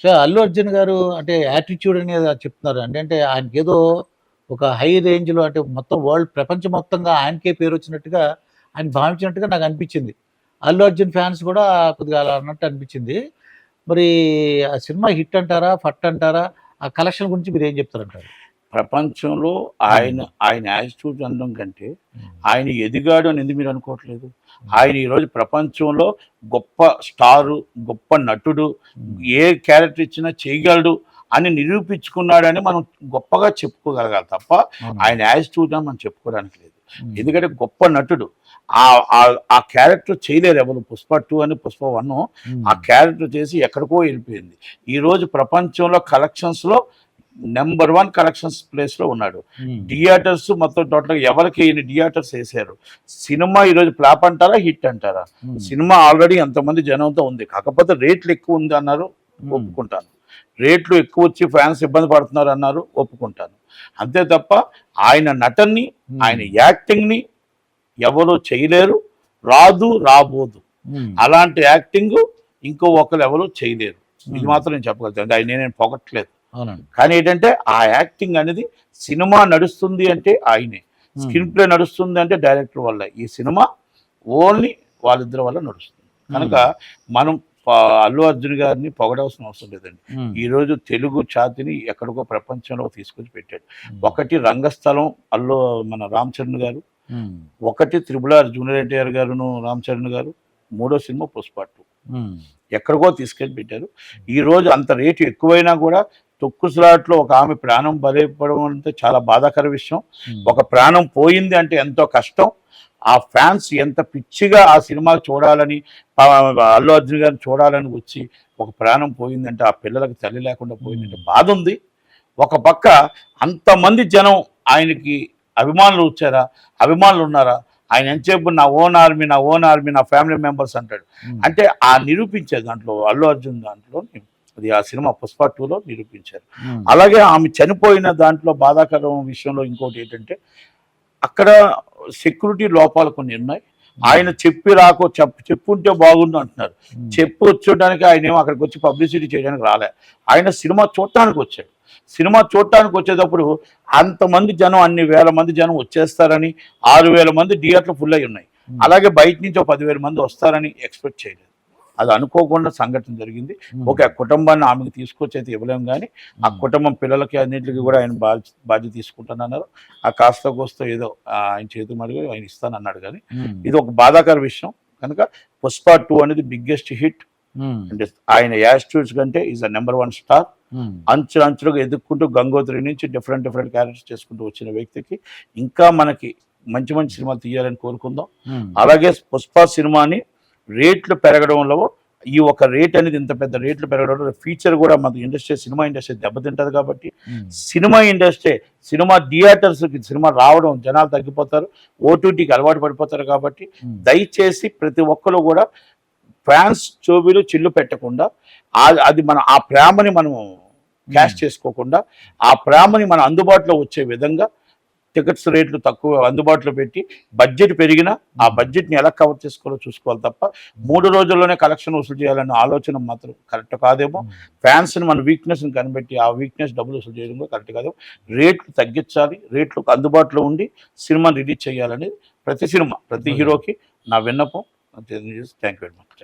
So, Allu Arjun గారు అంటే attitude అనేది చెప్తున్నారు. అంటే ఆయనకేదో ఒక హై రేంజ్‌లో అంటే మొత్తం వరల్డ్ ప్రపంచం మొత్తంగా ఆయనకే పేరొచ్చినట్టుగా ఆయన భావించినట్టుగా నాకనిపించింది. అల్లు అర్జున్ ఫ్యాన్స్ కూడా కొద్దిగా అలా అన్నట్టు అనిపించింది. మరి ఆ సినిమా హిట్ అంటారా? ఫట్ అంటారా? ఆ కలెక్షన్ గురించి మీరేం చెప్తారంటారు? ప్రపంచంలో ఆయన హ్మ్. ఆయన యాటిట్యూడ్ అనడం కంటే, హ్మ్. ఆయన ఎదిగాడు అని ఎందుకు మీరు అనుకోవట్లేదు? హ్మ్. ఆయన ఈరోజు ప్రపంచంలో గొప్ప స్టారు, గొప్ప నటుడు, హ్మ్. ఏ క్యారెక్టర్ ఇచ్చినా చేయగలడు అని నిరూపించుకున్నాడని మనం గొప్పగా చెప్పుకోగలగాలి తప్ప, అవునండి. ఆయన యాటిట్యూడ్ అని మనం చెప్పుకోవడానికి లేదు. హ్మ్. ఎందుకంటే గొప్ప నటుడు. ఆ క్యారెక్టర్ చేయలేరు ఎవరు. 'పుష్ప 2' అని 'పుష్ప 1' ఆ హ్మ్. క్యారెక్టర్ చేసి ఎక్కడికో వెళ్ళిపోయింది. ఈరోజు ప్రపంచంలో కలెక్షన్స్‌లో నెంబర్ 1 కలెక్షన్స్ ప్లేస్‌లో ఉన్నాడు. హ్మ్. థియేటర్స్ మొత్తం టోటల్‌గా ఎవరికి ఎన్ని థియేటర్స్ ఏసారు. సినిమా ఈరోజు ఫ్లాప్ అంటారా? హిట్ అంటారా? హ్మ్. సినిమా ఆల్రెడీ ఎంతమంది జనంతో ఉంది. కాకపోతే రేట్లు ఎక్కువ ఉంది అన్నారు. హ్మ్. ఒప్పుకుంటాను. రేట్లు ఎక్కువొచ్చి ఫ్యాన్స్ ఇబ్బంది పడుతున్నారు అన్నారు. ఒప్పుకుంటాను. అంతే తప్ప ఆయన నటనని, ఆయన హ్మ్. యాక్టింగ్‌ని ఎవరు చేయలేరు. రాదు, రాబోదు. హ్మ్. అలాంటి యాక్టింగు ఇంకో ఒకళ్ళు ఎవరు చేయలేరు. ఇది హ్మ్. మాత్రం నేను చెప్పగలుగుతాను. ఆయన నేను పొగట్లేదు. అవునండి. కానీ ఏంటంటే ఆ యాక్టింగ్ అనేది సినిమా నడుస్తుంది అంటే ఆయనే. హ్మ్. స్క్రీన్ ప్లే నడుస్తుంది అంటే డైరెక్టర్ వల్ల. ఈ సినిమా ఓన్లీ వాళ్ళిద్దరి వల్ల నడుస్తుంది. కనుక హ్మ్. మనం అల్లు అర్జున్ గారిని పొగడవలసిన అవసరం లేదండి. హ్మ్. ఈరోజు తెలుగు ఛాతిని ఎక్కడికో ప్రపంచంలో తీసుకొచ్చి పెట్టాడు. హ్మ్. ఒకటి రంగస్థలం మన రామ్ చరణ్ గారు, హ్మ్. ఒకటి 'త్రిబుల్ ఆర్' జూనియర్ ఎన్టీఆర్ గారును, రామ్ చరణ్ గారు, మూడో సినిమా 'పుష్ప 2' హ్మ్. ఎక్కడికో తీసుకెళ్ళి పెట్టారు. ఈరోజు అంత రేటు ఎక్కువైనా కూడా తొక్కుసలాట్లో ఒక ఆమె ప్రాణం బలైపోవడం అంటే చాలా బాధాకర విషయం. హ్మ్. ఒక ప్రాణం పోయింది అంటే ఎంతో కష్టం. ఆ ఫ్యాన్స్ ఎంత పిచ్చిగా ఆ సినిమా చూడాలని అల్లు అర్జున్ గారిని చూడాలని వచ్చి ఒక ప్రాణం పోయిందంటే ఆ పిల్లలకు తల్లి లేకుండా పోయిందంటే హ్మ్. బాధ ఉంది. ఒక పక్క అంతమంది జనం ఆయనకి అభిమానులు వచ్చారా? అభిమానులు ఉన్నారా? ఆయన ఎంతసేపు నా ఓన్ ఆర్మీ, నా ఓన్ ఆర్మీ, నా ఫ్యామిలీ మెంబర్స్ అంటాడు. హ్మ్. అంటే ఆ నిరూపించే దాంట్లో అల్లు అర్జున్ దాంట్లో అది ఆ సినిమా 'పుష్ప 2'లో నిరూపించారు. హ్మ్. అలాగే ఆమె చనిపోయిన దాంట్లో బాధాకరం విషయంలో ఇంకోటి ఏంటంటే అక్కడ సెక్యూరిటీ లోపాలు కొన్ని ఉన్నాయి. ఆయన హ్మ్. చెప్పుంటే బాగుండు అంటున్నారు. హ్మ్. చెప్పు వచ్చేయడానికి ఆయనేమో అక్కడికి వచ్చి పబ్లిసిటీ చేయడానికి రాలే. ఆయన సినిమా చూడటానికి వచ్చాడు. సినిమా చూడటానికి వచ్చేటప్పుడు అంతమంది జనం అన్ని వేల మంది జనం వచ్చేస్తారని 6,000 మంది థియేటర్లు ఫుల్ అయి ఉన్నాయి. హ్మ్. అలాగే బయట నుంచి ఓ 10,000 మంది వస్తారని ఎక్స్‌పెక్ట్ చేయలేదు. అది అనుకోకుండా సంఘటన జరిగింది. హ్మ్. ఓకే. ఆ కుటుంబాన్ని ఆమెకు తీసుకొచ్చి అయితే ఇవ్వలేము గానీ, ఆ హ్మ్. కుటుంబం పిల్లలకి అన్నిట్లికి కూడా ఆయన బాధ్యత తీసుకుంటానన్నారు. ఆ కాస్తో కూస్తో ఏదో ఆయన చేతుల మీదుగా ఆయన ఇస్తానన్నాడు గానీ, హ్మ్. ఇది ఒక బాధాకర విషయం. కనుక 'పుష్ప 2' అనేది బిగ్గెస్ట్ హిట్. హ్మ్. అంటే ఆయన యాటిట్యూడ్స్ కంటే ఈజ్ ద నంబర్ 1 స్టార్. హ్మ్. అంచెలంచెలుగా ఎదుక్కుంటూ 'గంగోత్రి' నుంచి డిఫరెంట్ క్యారెక్టర్స్ చేసుకుంటూ వచ్చిన వ్యక్తికి ఇంకా మనకి మంచి మంచి సినిమాలు తీయాలని కోరుకుందాం. హ్మ్. అలాగే 'పుష్ప' సినిమాని రేట్లు పెరగడంలో ఈ ఒక రేట్ అనేది ఇంత పెద్ద రేట్లు పెరగడంలో ఫ్యూచర్ కూడా మన సినిమా ఇండస్ట్రీ దెబ్బతింటది కాబట్టి హ్మ్. సినిమా ఇండస్ట్రీ సినిమా థియేటర్స్‌కి సినిమా రావడం జనాలు తగ్గిపోతారు. ఓటీటీకి అలవాటు పడిపోతారు కాబట్టి హ్మ్. దయచేసి ప్రతి ఒక్కరు కూడా ఫ్యాన్స్ చెవులు చిల్లు పెట్టకుండా అది మన ఆ ప్రేమని మనం హ్మ్. క్యాష్ చేసుకోకుండా ఆ ప్రేమని మన అందుబాటులో వచ్చే విధంగా టికెట్స్ రేట్లు తక్కువ అందుబాటులో పెట్టి బడ్జెట్ పెరిగినా ఆ హ్మ్. బడ్జెట్ని ఎలా కవర్ చేసుకోవాలో చూసుకోవాలి తప్ప హ్మ్. 3 రోజుల్లోనే కలెక్షన్ వసూలు చేయాలన్న ఆలోచన మాత్రం కరెక్ట్ కాదేమో. హ్మ్. ఫ్యాన్స్ని మన వీక్నెస్ని కనిపెట్టి ఆ వీక్నెస్ డబ్బులు వసూలు చేయడం కూడా కరెక్ట్ కాదేమో. రేట్లు తగ్గించాలి. రేట్లు అందుబాటులో ఉండి సినిమాని రిలీజ్ చేయాలనేది ప్రతి సినిమా ప్రతి ఓకే. హీరోకి నా విన్నపం. Thank you very much.